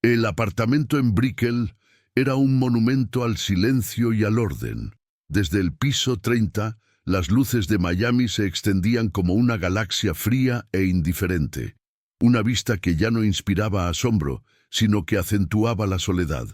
El apartamento en Brickell era un monumento al silencio y al orden. Desde el piso 30, las luces de Miami se extendían como una galaxia fría e indiferente. Una vista que ya no inspiraba asombro, sino que acentuaba la soledad.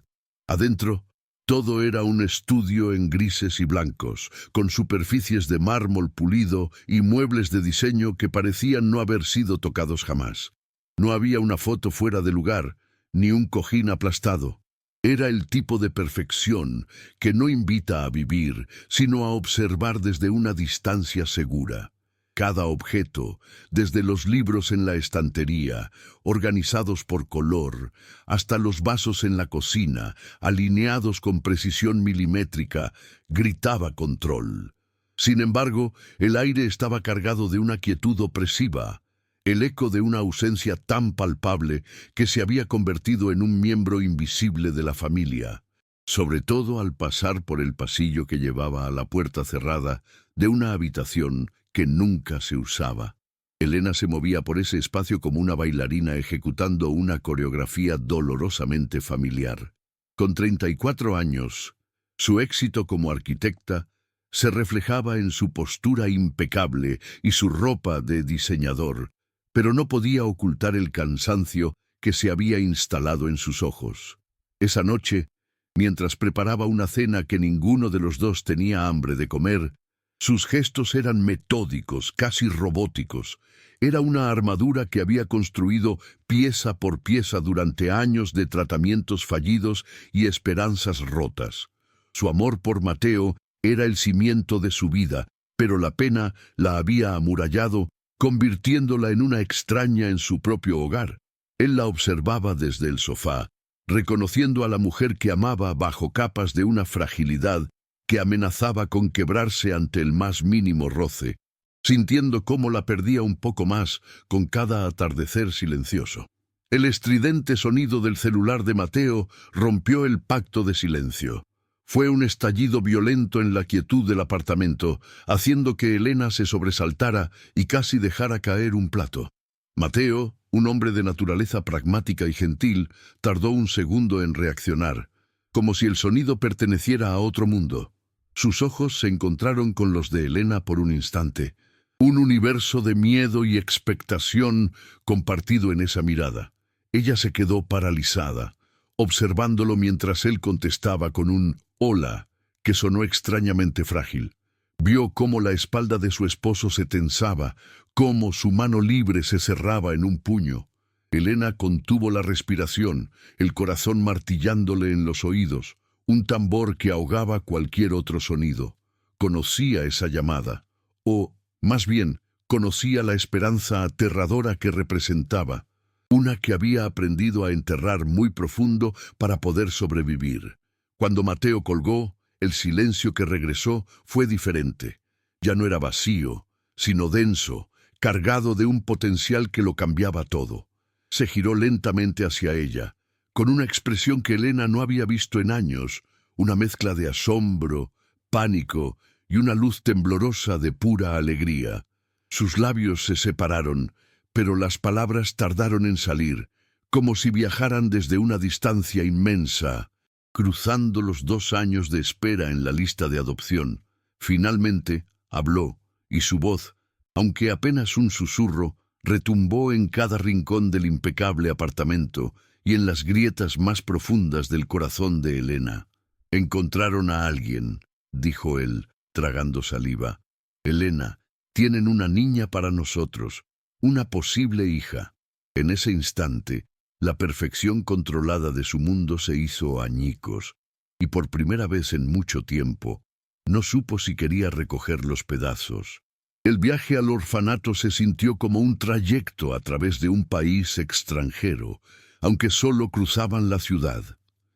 Adentro, todo era un estudio en grises y blancos, con superficies de mármol pulido y muebles de diseño que parecían no haber sido tocados jamás. No había una foto fuera de lugar, ni un cojín aplastado. Era el tipo de perfección que no invita a vivir, sino a observar desde una distancia segura. Cada objeto, desde los libros en la estantería, organizados por color, hasta los vasos en la cocina, alineados con precisión milimétrica, gritaba control. Sin embargo, el aire estaba cargado de una quietud opresiva, el eco de una ausencia tan palpable que se había convertido en un miembro invisible de la familia, sobre todo al pasar por el pasillo que llevaba a la puerta cerrada de una habitación que nunca se usaba. Elena se movía por ese espacio como una bailarina ejecutando una coreografía dolorosamente familiar. Con 34 años, su éxito como arquitecta se reflejaba en su postura impecable y su ropa de diseñador, pero no podía ocultar el cansancio que se había instalado en sus ojos. Esa noche, mientras preparaba una cena que ninguno de los dos tenía hambre de comer, sus gestos eran metódicos, casi robóticos. Era una armadura que había construido pieza por pieza durante años de tratamientos fallidos y esperanzas rotas. Su amor por Mateo era el cimiento de su vida, pero la pena la había amurallado, convirtiéndola en una extraña en su propio hogar. Él la observaba desde el sofá, reconociendo a la mujer que amaba bajo capas de una fragilidad que amenazaba con quebrarse ante el más mínimo roce, sintiendo cómo la perdía un poco más con cada atardecer silencioso. El estridente sonido del celular de Mateo rompió el pacto de silencio. Fue un estallido violento en la quietud del apartamento, haciendo que Elena se sobresaltara y casi dejara caer un plato. Mateo, un hombre de naturaleza pragmática y gentil, tardó un segundo en reaccionar, como si el sonido perteneciera a otro mundo. Sus ojos se encontraron con los de Elena por un instante, un universo de miedo y expectación compartido en esa mirada. Ella se quedó paralizada, observándolo mientras él contestaba con un «hola», que sonó extrañamente frágil. Vio cómo la espalda de su esposo se tensaba, cómo su mano libre se cerraba en un puño. Elena contuvo la respiración, el corazón martillándole en los oídos, un tambor que ahogaba cualquier otro sonido. Conocía esa llamada, o, más bien, conocía la esperanza aterradora que representaba, una que había aprendido a enterrar muy profundo para poder sobrevivir. Cuando Mateo colgó, el silencio que regresó fue diferente. Ya no era vacío, sino denso, cargado de un potencial que lo cambiaba todo. Se giró lentamente hacia ella, con una expresión que Elena no había visto en años, una mezcla de asombro, pánico y una luz temblorosa de pura alegría. Sus labios se separaron, pero las palabras tardaron en salir, como si viajaran desde una distancia inmensa, cruzando los 2 años de espera en la lista de adopción. Finalmente habló, y su voz, aunque apenas un susurro, retumbó en cada rincón del impecable apartamento y en las grietas más profundas del corazón de Elena. «Encontraron a alguien», dijo él, tragando saliva. «Elena, tienen una niña para nosotros, una posible hija». En ese instante, la perfección controlada de su mundo se hizo añicos, y por primera vez en mucho tiempo, no supo si quería recoger los pedazos. El viaje al orfanato se sintió como un trayecto a través de un país extranjero, aunque solo cruzaban la ciudad.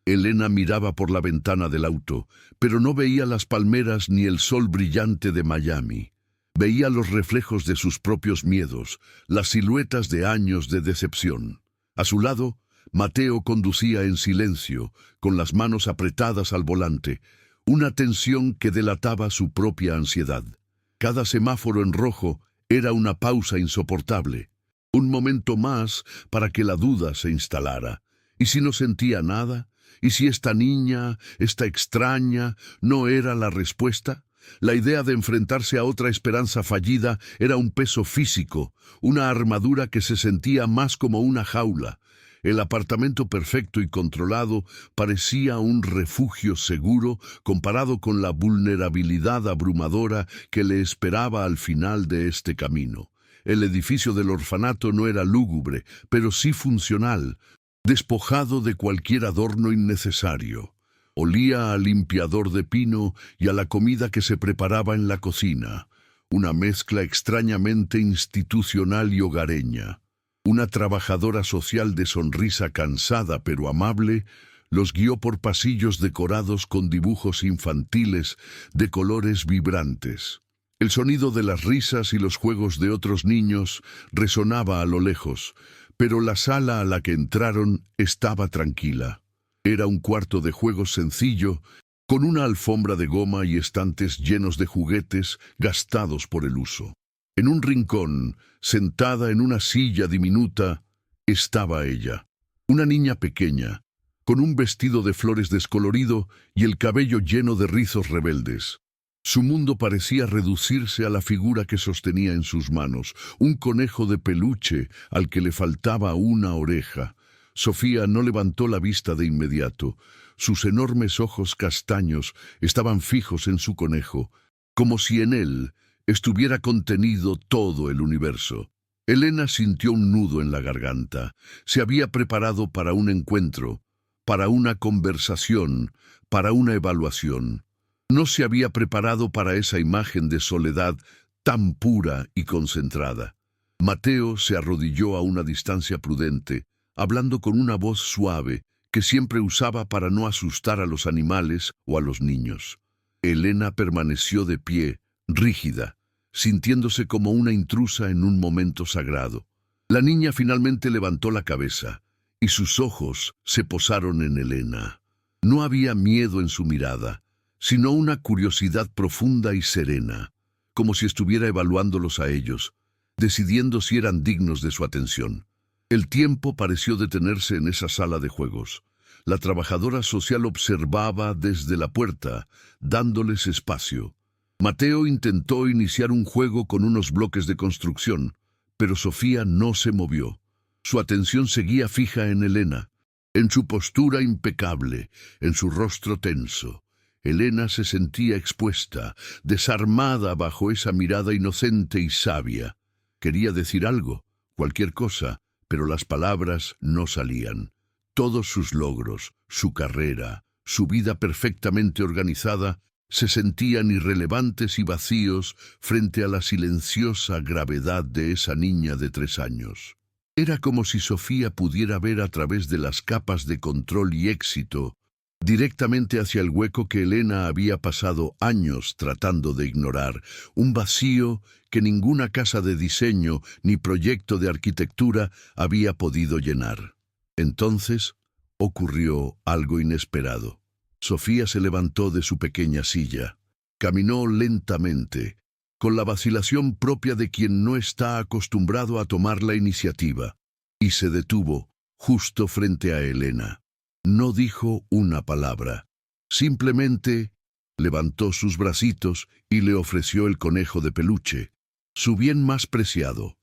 Elena miraba por la ventana del auto, pero no veía las palmeras ni el sol brillante de Miami. Veía los reflejos de sus propios miedos, las siluetas de años de decepción. A su lado, Mateo conducía en silencio, con las manos apretadas al volante, una tensión que delataba su propia ansiedad. Cada semáforo en rojo era una pausa insoportable, un momento más para que la duda se instalara, ¿Y si no sentía nada? ¿Y si esta niña, esta extraña, no era la respuesta? La idea de enfrentarse a otra esperanza fallida era un peso físico, una armadura que se sentía más como una jaula. El apartamento perfecto y controlado parecía un refugio seguro comparado con la vulnerabilidad abrumadora que le esperaba al final de este camino. El edificio del orfanato no era lúgubre, pero sí funcional, despojado de cualquier adorno innecesario. Olía a limpiador de pino y a la comida que se preparaba en la cocina, una mezcla extrañamente institucional y hogareña. Una trabajadora social de sonrisa cansada pero amable los guió por pasillos decorados con dibujos infantiles de colores vibrantes. El sonido de las risas y los juegos de otros niños resonaba a lo lejos, pero la sala a la que entraron estaba tranquila. Era un cuarto de juegos sencillo, con una alfombra de goma y estantes llenos de juguetes gastados por el uso. En un rincón, sentada en una silla diminuta, estaba ella, una niña pequeña, con un vestido de flores descolorido y el cabello lleno de rizos rebeldes. Su mundo parecía reducirse a la figura que sostenía en sus manos, un conejo de peluche al que le faltaba una oreja. Sofía no levantó la vista de inmediato. Sus enormes ojos castaños estaban fijos en su conejo, como si en él estuviera contenido todo el universo. Elena sintió un nudo en la garganta. Se había preparado para un encuentro, para una conversación, para una evaluación. No se había preparado para esa imagen de soledad tan pura y concentrada. Mateo se arrodilló a una distancia prudente, hablando con una voz suave que siempre usaba para no asustar a los animales o a los niños. Elena permaneció de pie, rígida, sintiéndose como una intrusa en un momento sagrado. La niña finalmente levantó la cabeza, y sus ojos se posaron en Elena. No había miedo en su mirada, sino una curiosidad profunda y serena, como si estuviera evaluándolos a ellos, decidiendo si eran dignos de su atención. El tiempo pareció detenerse en esa sala de juegos. La trabajadora social observaba desde la puerta, dándoles espacio. Mateo intentó iniciar un juego con unos bloques de construcción, pero Sofía no se movió. Su atención seguía fija en Elena, en su postura impecable, en su rostro tenso. Elena se sentía expuesta, desarmada bajo esa mirada inocente y sabia. Quería decir algo, cualquier cosa, pero las palabras no salían. Todos sus logros, su carrera, su vida perfectamente organizada, se sentían irrelevantes y vacíos frente a la silenciosa gravedad de esa niña de 3 años. Era como si Sofía pudiera ver a través de las capas de control y éxito, directamente hacia el hueco que Elena había pasado años tratando de ignorar, un vacío que ninguna casa de diseño ni proyecto de arquitectura había podido llenar. Entonces ocurrió algo inesperado. Sofía se levantó de su pequeña silla, caminó lentamente, con la vacilación propia de quien no está acostumbrado a tomar la iniciativa, y se detuvo justo frente a Elena. No dijo una palabra, simplemente levantó sus bracitos y le ofreció el conejo de peluche, su bien más preciado,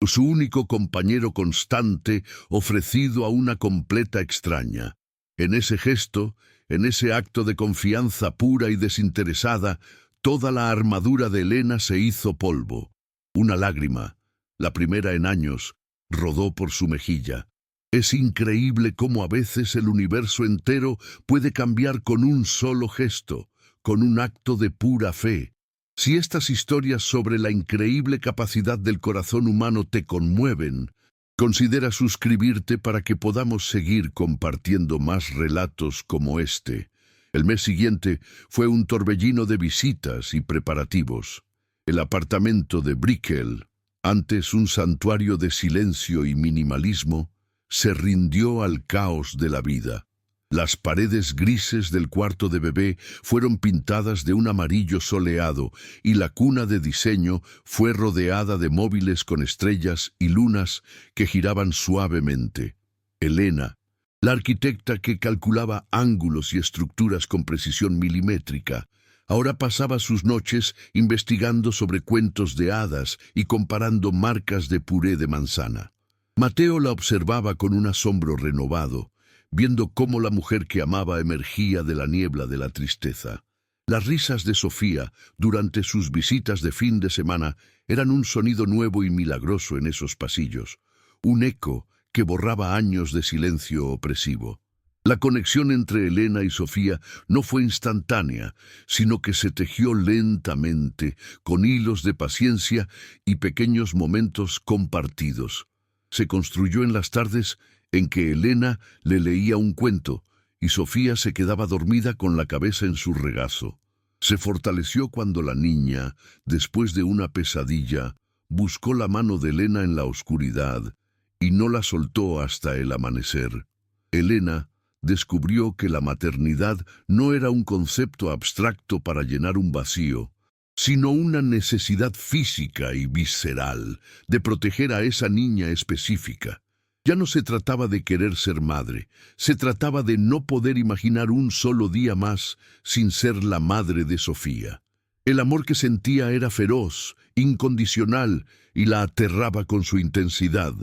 su único compañero constante ofrecido a una completa extraña. En ese gesto, en ese acto de confianza pura y desinteresada, toda la armadura de Elena se hizo polvo. Una lágrima, la primera en años, rodó por su mejilla. Es increíble cómo a veces el universo entero puede cambiar con un solo gesto, con un acto de pura fe. Si estas historias sobre la increíble capacidad del corazón humano te conmueven, considera suscribirte para que podamos seguir compartiendo más relatos como este. El mes siguiente fue un torbellino de visitas y preparativos. El apartamento de Brickell, antes un santuario de silencio y minimalismo, se rindió al caos de la vida. Las paredes grises del cuarto de bebé fueron pintadas de un amarillo soleado y la cuna de diseño fue rodeada de móviles con estrellas y lunas que giraban suavemente. Elena, La arquitecta que calculaba ángulos y estructuras con precisión milimétrica, ahora pasaba sus noches investigando sobre cuentos de hadas y comparando marcas de puré de manzana. Mateo la observaba con un asombro renovado, viendo cómo la mujer que amaba emergía de la niebla de la tristeza. Las risas de Sofía, durante sus visitas de fin de semana, eran un sonido nuevo y milagroso en esos pasillos, un eco que borraba años de silencio opresivo. La conexión entre Elena y Sofía no fue instantánea, sino que se tejió lentamente, con hilos de paciencia y pequeños momentos compartidos. Se construyó en las tardes en que Elena le leía un cuento y Sofía se quedaba dormida con la cabeza en su regazo. Se fortaleció cuando la niña, después de una pesadilla, buscó la mano de Elena en la oscuridad y no la soltó hasta el amanecer. Elena descubrió que la maternidad no era un concepto abstracto para llenar un vacío, sino una necesidad física y visceral de proteger a esa niña específica. Ya no se trataba de querer ser madre, se trataba de no poder imaginar un solo día más sin ser la madre de Sofía. El amor que sentía era feroz, incondicional, y la aterraba con su intensidad.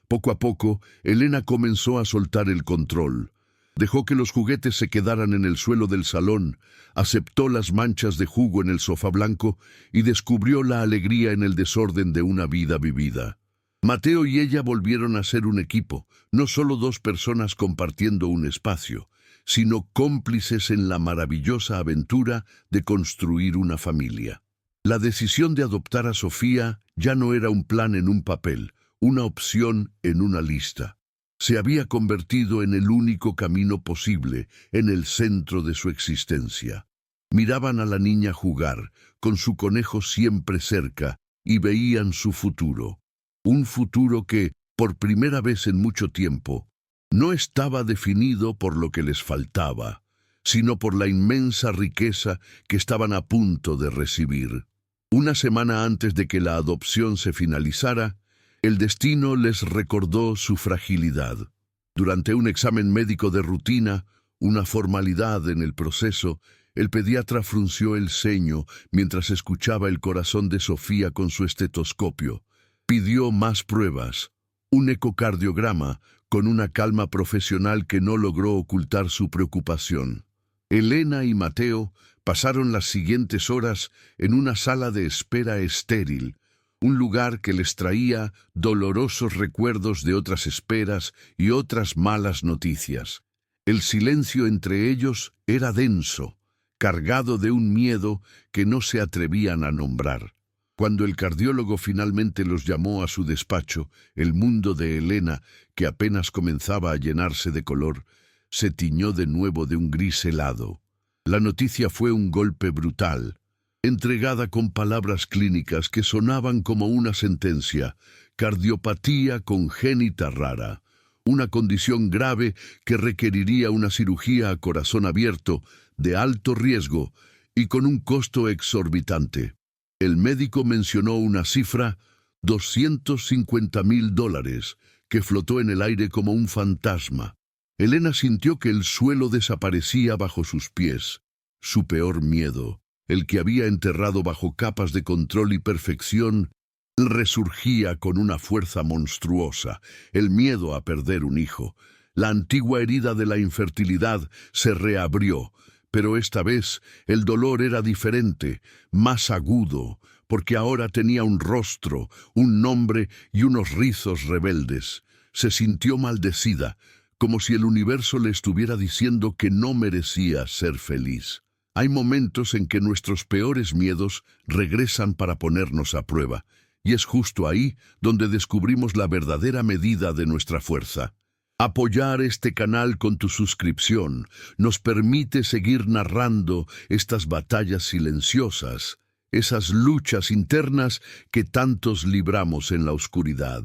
Poco a poco, Elena comenzó a soltar el control. Dejó que los juguetes se quedaran en el suelo del salón, aceptó las manchas de jugo en el sofá blanco y descubrió la alegría en el desorden de una vida vivida. Mateo y ella volvieron a ser un equipo, no solo dos personas compartiendo un espacio, sino cómplices en la maravillosa aventura de construir una familia. La decisión de adoptar a Sofía ya no era un plan en un papel, una opción en una lista. Se había convertido en el único camino posible, en el centro de su existencia. Miraban a la niña jugar, con su conejo siempre cerca, y veían su futuro. Un futuro que, por primera vez en mucho tiempo, no estaba definido por lo que les faltaba, sino por la inmensa riqueza que estaban a punto de recibir. Una semana antes de que la adopción se finalizara, el destino les recordó su fragilidad. Durante un examen médico de rutina, una formalidad en el proceso, el pediatra frunció el ceño mientras escuchaba el corazón de Sofía con su estetoscopio. Pidió más pruebas, un ecocardiograma, con una calma profesional que no logró ocultar su preocupación. Elena y Mateo pasaron las siguientes horas en una sala de espera estéril, un lugar que les traía dolorosos recuerdos de otras esperas y otras malas noticias. El silencio entre ellos era denso, cargado de un miedo que no se atrevían a nombrar. Cuando el cardiólogo finalmente los llamó a su despacho, el mundo de Elena, que apenas comenzaba a llenarse de color, se tiñó de nuevo de un gris helado. La noticia fue un golpe brutal, entregada con palabras clínicas que sonaban como una sentencia: cardiopatía congénita rara, una condición grave que requeriría una cirugía a corazón abierto, de alto riesgo y con un costo exorbitante. El médico mencionó una cifra, $250,000, que flotó en el aire como un fantasma. Elena sintió que el suelo desaparecía bajo sus pies. Su peor miedo, el que había enterrado bajo capas de control y perfección, resurgía con una fuerza monstruosa, el miedo a perder un hijo. La antigua herida de la infertilidad se reabrió, pero esta vez el dolor era diferente, más agudo, porque ahora tenía un rostro, un nombre y unos rizos rebeldes. Se sintió maldecida, como si el universo le estuviera diciendo que no merecía ser feliz. Hay momentos en que nuestros peores miedos regresan para ponernos a prueba, y es justo ahí donde descubrimos la verdadera medida de nuestra fuerza. Apoyar este canal con tu suscripción nos permite seguir narrando estas batallas silenciosas, esas luchas internas que tantos libramos en la oscuridad.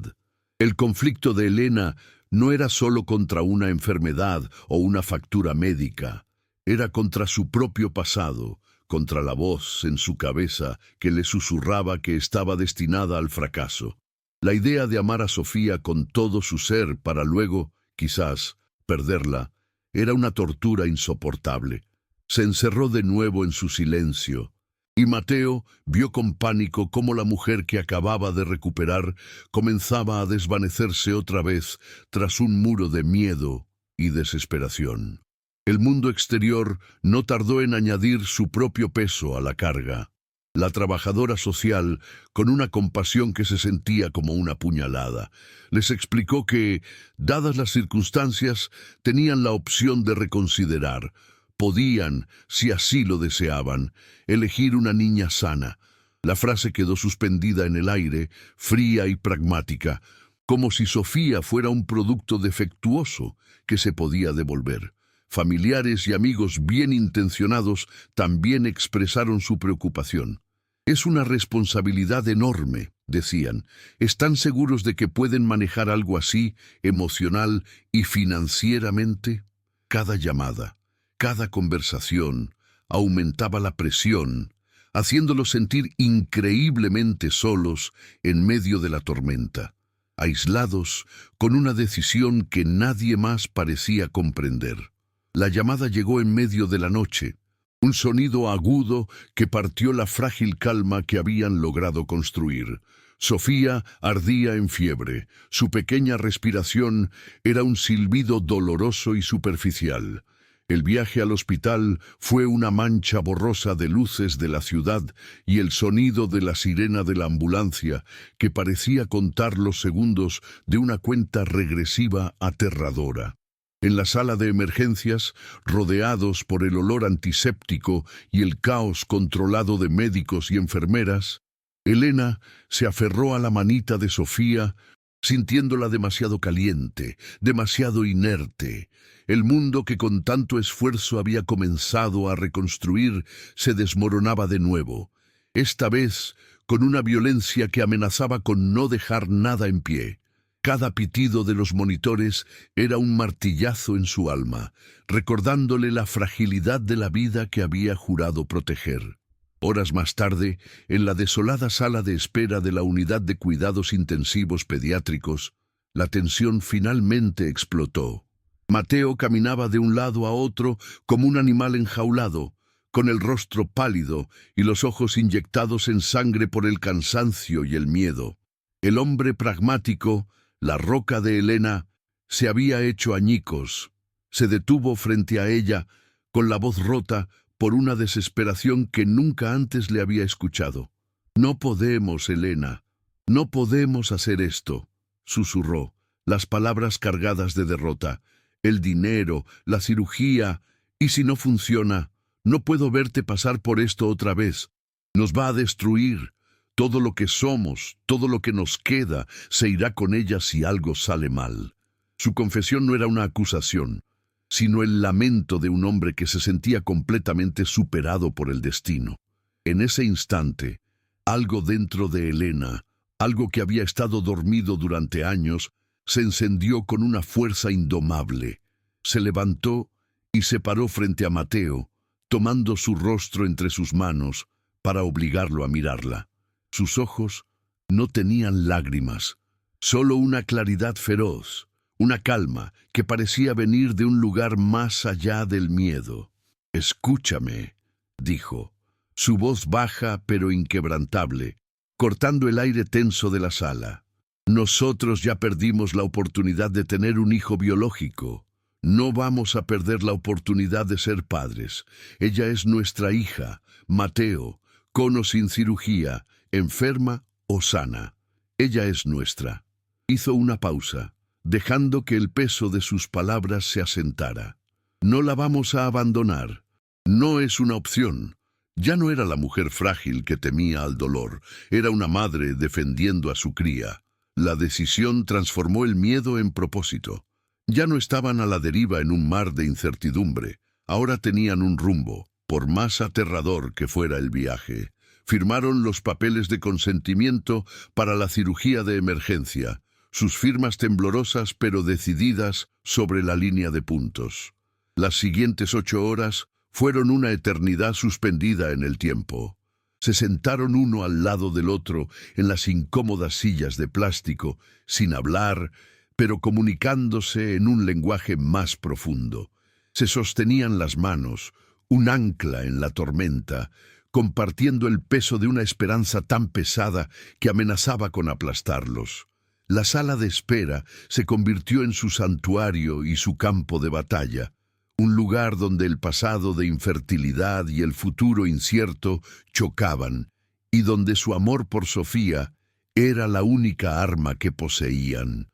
El conflicto de Elena no era solo contra una enfermedad o una factura médica, era contra su propio pasado, contra la voz en su cabeza que le susurraba que estaba destinada al fracaso. La idea de amar a Sofía con todo su ser para luego, quizás, perderla era una tortura insoportable. Se encerró de nuevo en su silencio, y Mateo vio con pánico cómo la mujer que acababa de recuperar comenzaba a desvanecerse otra vez tras un muro de miedo y desesperación. El mundo exterior no tardó en añadir su propio peso a la carga. La trabajadora social, con una compasión que se sentía como una puñalada, les explicó que, dadas las circunstancias, tenían la opción de reconsiderar. Podían, si así lo deseaban, elegir una niña sana. La frase quedó suspendida en el aire, fría y pragmática, como si Sofía fuera un producto defectuoso que se podía devolver. Familiares y amigos bien intencionados también expresaron su preocupación. Es una responsabilidad enorme, decían. ¿Están seguros de que pueden manejar algo así, emocional y financieramente? Cada llamada, cada conversación aumentaba la presión, haciéndolos sentir increíblemente solos en medio de la tormenta, aislados con una decisión que nadie más parecía comprender. La llamada llegó en medio de la noche, un sonido agudo que partió la frágil calma que habían logrado construir. Sofía ardía en fiebre. Su pequeña respiración era un silbido doloroso y superficial. El viaje al hospital fue una mancha borrosa de luces de la ciudad y el sonido de la sirena de la ambulancia que parecía contar los segundos de una cuenta regresiva aterradora. En la sala de emergencias, rodeados por el olor antiséptico y el caos controlado de médicos y enfermeras, Elena se aferró a la manita de Sofía, sintiéndola demasiado caliente, demasiado inerte. El mundo que con tanto esfuerzo había comenzado a reconstruir se desmoronaba de nuevo, esta vez con una violencia que amenazaba con no dejar nada en pie. Cada pitido de los monitores era un martillazo en su alma, recordándole la fragilidad de la vida que había jurado proteger. Horas más tarde, en la desolada sala de espera de la unidad de cuidados intensivos pediátricos, la tensión finalmente explotó. Mateo caminaba de un lado a otro como un animal enjaulado, con el rostro pálido y los ojos inyectados en sangre por el cansancio y el miedo. El hombre pragmático, la roca de Elena, se había hecho añicos. Se detuvo frente a ella, con la voz rota por una desesperación que nunca antes le había escuchado. «No podemos, Elena, no podemos hacer esto», susurró, las palabras cargadas de derrota. «El dinero, la cirugía, y si no funciona, no puedo verte pasar por esto otra vez. Nos va a destruir. Todo lo que somos, todo lo que nos queda, se irá con ella si algo sale mal». Su confesión no era una acusación, sino el lamento de un hombre que se sentía completamente superado por el destino. En ese instante, algo dentro de Elena, algo que había estado dormido durante años, se encendió con una fuerza indomable. Se levantó y se paró frente a Mateo, tomando su rostro entre sus manos para obligarlo a mirarla. Sus ojos no tenían lágrimas, solo una claridad feroz, una calma que parecía venir de un lugar más allá del miedo. «Escúchame», dijo, su voz baja pero inquebrantable, cortando el aire tenso de la sala. «Nosotros ya perdimos la oportunidad de tener un hijo biológico. No vamos a perder la oportunidad de ser padres. Ella es nuestra hija, Mateo, con o sin cirugía, enferma o sana. Ella es nuestra». Hizo una pausa, dejando que el peso de sus palabras se asentara. «No la vamos a abandonar. No es una opción». Ya no era la mujer frágil que temía al dolor, era una madre defendiendo a su cría. La decisión transformó el miedo en propósito. Ya no estaban a la deriva en un mar de incertidumbre, ahora tenían un rumbo, por más aterrador que fuera el viaje. Firmaron los papeles de consentimiento para la cirugía de emergencia, sus firmas temblorosas pero decididas sobre la línea de puntos. Las siguientes 8 horas fueron una eternidad suspendida en el tiempo. Se sentaron uno al lado del otro en las incómodas sillas de plástico, sin hablar, pero comunicándose en un lenguaje más profundo. Se sostenían las manos, un ancla en la tormenta, compartiendo el peso de una esperanza tan pesada que amenazaba con aplastarlos. La sala de espera se convirtió en su santuario y su campo de batalla, un lugar donde el pasado de infertilidad y el futuro incierto chocaban, y donde su amor por Sofía era la única arma que poseían.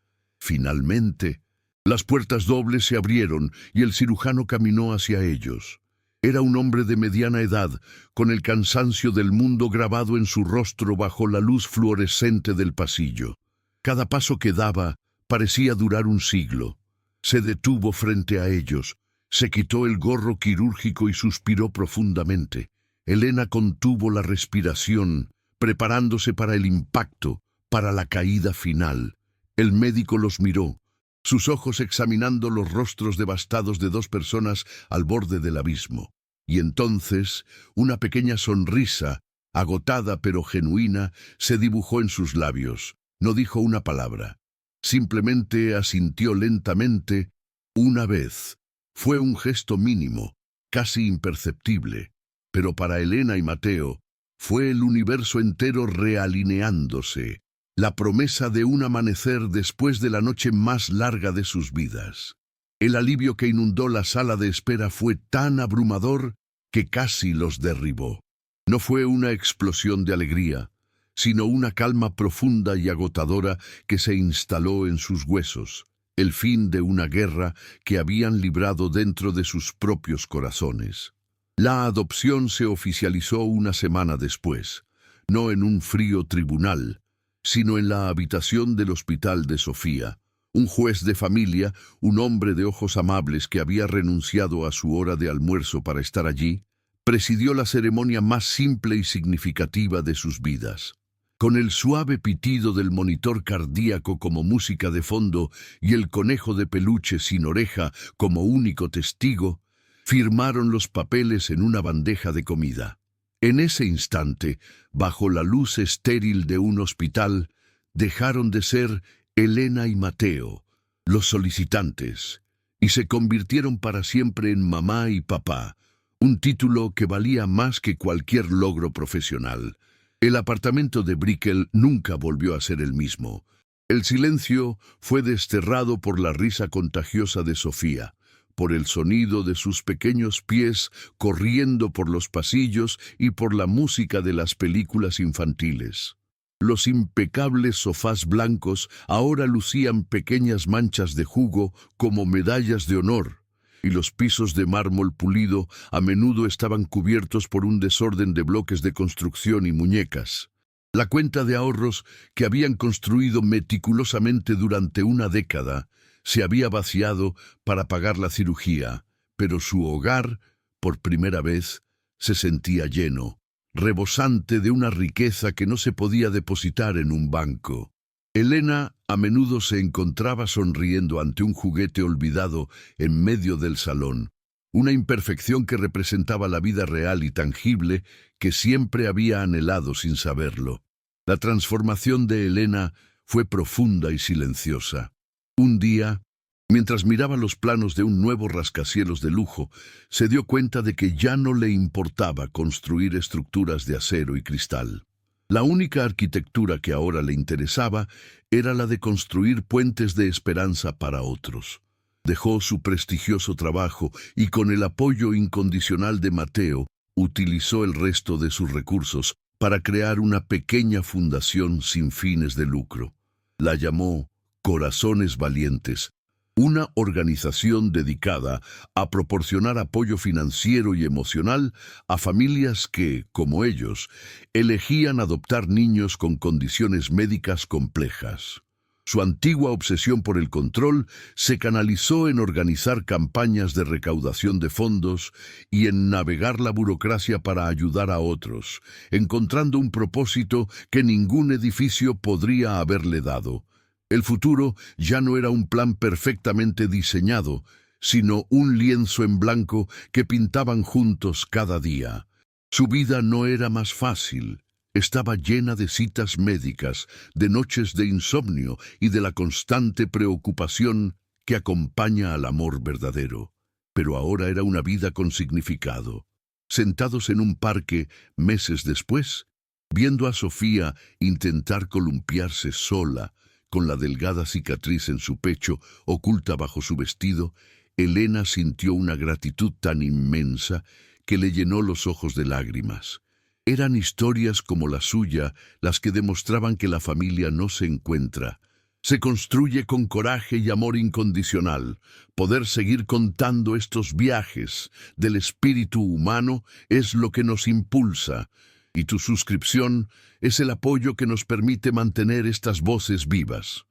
Finalmente, las puertas dobles se abrieron y el cirujano caminó hacia ellos. Era un hombre de mediana edad, con el cansancio del mundo grabado en su rostro bajo la luz fluorescente del pasillo. Cada paso que daba parecía durar un siglo. Se detuvo frente a ellos, se quitó el gorro quirúrgico y suspiró profundamente. Elena contuvo la respiración, preparándose para el impacto, para la caída final. El médico los miró, sus ojos examinando los rostros devastados de dos personas al borde del abismo. Y entonces, una pequeña sonrisa, agotada pero genuina, se dibujó en sus labios. No dijo una palabra. Simplemente asintió lentamente, una vez. Fue un gesto mínimo, casi imperceptible, pero para Elena y Mateo fue el universo entero realineándose, la promesa de un amanecer después de la noche más larga de sus vidas. El alivio que inundó la sala de espera fue tan abrumador que casi los derribó. No fue una explosión de alegría, sino una calma profunda y agotadora que se instaló en sus huesos, el fin de una guerra que habían librado dentro de sus propios corazones. La adopción se oficializó una semana después, no en un frío tribunal, sino en la habitación del hospital de Sofía. Un juez de familia, un hombre de ojos amables que había renunciado a su hora de almuerzo para estar allí, presidió la ceremonia más simple y significativa de sus vidas. Con el suave pitido del monitor cardíaco como música de fondo y el conejo de peluche sin oreja como único testigo, firmaron los papeles en una bandeja de comida. En ese instante, bajo la luz estéril de un hospital, dejaron de ser Elena y Mateo, los solicitantes, y se convirtieron para siempre en mamá y papá, un título que valía más que cualquier logro profesional. El apartamento de Brickell nunca volvió a ser el mismo. El silencio fue desterrado por la risa contagiosa de Sofía, por el sonido de sus pequeños pies corriendo por los pasillos y por la música de las películas infantiles. Los impecables sofás blancos ahora lucían pequeñas manchas de jugo como medallas de honor, y los pisos de mármol pulido a menudo estaban cubiertos por un desorden de bloques de construcción y muñecas. La cuenta de ahorros que habían construido meticulosamente durante una década se había vaciado para pagar la cirugía, pero su hogar, por primera vez, se sentía lleno, rebosante de una riqueza que no se podía depositar en un banco. Elena a menudo se encontraba sonriendo ante un juguete olvidado en medio del salón, una imperfección que representaba la vida real y tangible que siempre había anhelado sin saberlo. La transformación de Elena fue profunda y silenciosa. Un día, mientras miraba los planos de un nuevo rascacielos de lujo, se dio cuenta de que ya no le importaba construir estructuras de acero y cristal. La única arquitectura que ahora le interesaba era la de construir puentes de esperanza para otros. Dejó su prestigioso trabajo y con el apoyo incondicional de Mateo, utilizó el resto de sus recursos para crear una pequeña fundación sin fines de lucro. La llamó Corazones Valientes, una organización dedicada a proporcionar apoyo financiero y emocional a familias que, como ellos, elegían adoptar niños con condiciones médicas complejas. Su antigua obsesión por el control se canalizó en organizar campañas de recaudación de fondos y en navegar la burocracia para ayudar a otros, encontrando un propósito que ningún edificio podría haberle dado. El futuro ya no era un plan perfectamente diseñado, sino un lienzo en blanco que pintaban juntos cada día. Su vida no era más fácil, Estaba llena de citas médicas, de noches de insomnio y de la constante preocupación que acompaña al amor verdadero. Pero ahora era una vida con significado. Sentados en un parque, meses después, viendo a Sofía intentar columpiarse sola, con la delgada cicatriz en su pecho, oculta bajo su vestido, Elena sintió una gratitud tan inmensa que le llenó los ojos de lágrimas. Eran historias como la suya las que demostraban que la familia no se encuentra. Se construye con coraje y amor incondicional. Poder seguir contando estos viajes del espíritu humano es lo que nos impulsa, y tu suscripción es el apoyo que nos permite mantener estas voces vivas.